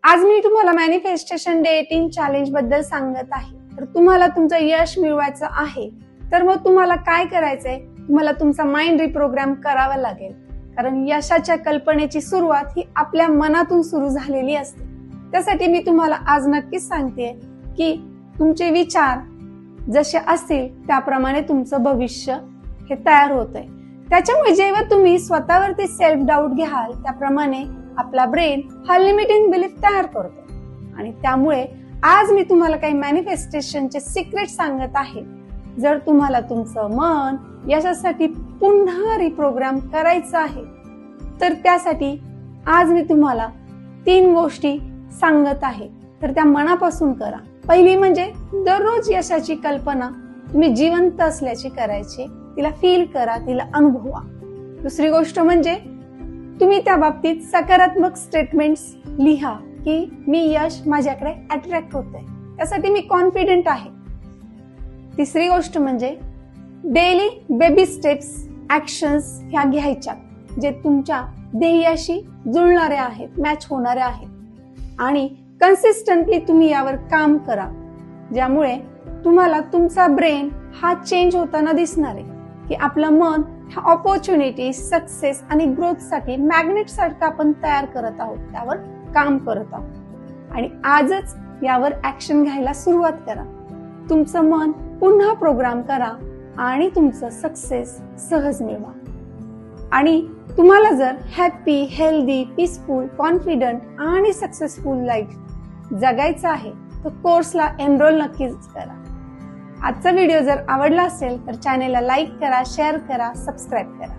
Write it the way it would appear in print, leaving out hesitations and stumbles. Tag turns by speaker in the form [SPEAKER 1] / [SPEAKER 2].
[SPEAKER 1] आज मी तुम्हाला manifestation day 18 challenge बद्दल सांगत आहे. तर तुम्हाला तुमचं यश मिळवायचं आहे तर मग तुम्हाला काय करायचंय, तुम्हाला तुमचा माइंड रिप्रोग्राम करावा लागेल. कारण यशाच्या कल्पनेची सुरुवात ही आपल्या मनातून सुरू झालेली असते. त्यासाठी मी तुम्हाला आज नक्कीच सांगते की तुमचे विचार जसे असतील त्याप्रमाणे तुमचं भविष्य हे तयार होतंय. त्याच्यामुळे जेव्हा तुम्ही स्वतःवरती सेल्फ डाऊट घ्याल त्याप्रमाणे आपला ब्रेन हा लिमिटिंग बिलीफ तयार करतो. आणि त्यामुळे आज मी तुम्हाला काही मॅनिफेस्टेशनचे सिक्रेट सांगत आहे. जर तुम्हाला तुमचं मन यशासाठी पुन्हा रिप्रोग्राम करायचं आहे तर त्यासाठी आज मी तुम्हाला 3 गोष्टी सांगत आहे. तर त्या मनापासून करा. पहिली म्हणजे दररोज यशाची कल्पना तुम्ही जिवंत असल्याची करायची, तिला फील करा, तिला अनुभवा. दुसरी गोष्ट म्हणजे तुम्ही त्या बाबतीत सकारात्मक स्टेटमेंट्स लिहा की मी यश माझ्याकडे अट्रॅक्ट होतंय, त्यासाठी मी कॉन्फिडेंट आहे. तिसरी गोष्ट म्हणजे डेली बेबी स्टेप्स ऍक्शन्स ह्या घ्यायच्या जे तुमच्या ध्येयाशी जुळणारे आहेत, मॅच होणारे आहेत. आणि कन्सिस्टंटली तुम्ही यावर काम करा, ज्यामुळे तुम्हाला तुमचा ब्रेन हा चेंज होताना दिसणार आहे की आपलं मन ह्या ऑपॉर्च्युनिटी, सक्सेस आणि ग्रोथ साठी मॅग्नेट सारखं आपण तयार करत आहोत, त्यावर काम करत आहोत. आणि आजच यावर ऍक्शन घ्यायला सुरुवात करा. तुमचं मन पुन्हा प्रोग्राम करा आणि तुमचं सक्सेस सहज मिळवा. आणि तुम्हाला जर हॅपी, हेल्दी, पीसफुल, कॉन्फिडंट आणि सक्सेसफुल लाईफ जगायचं आहे तर कोर्सला एनरोल नक्कीच करा. आजचा व्हिडिओ जर आवडला असेल तर चॅनेलला लाईक करा, शेअर करा, सबस्क्राईब करा.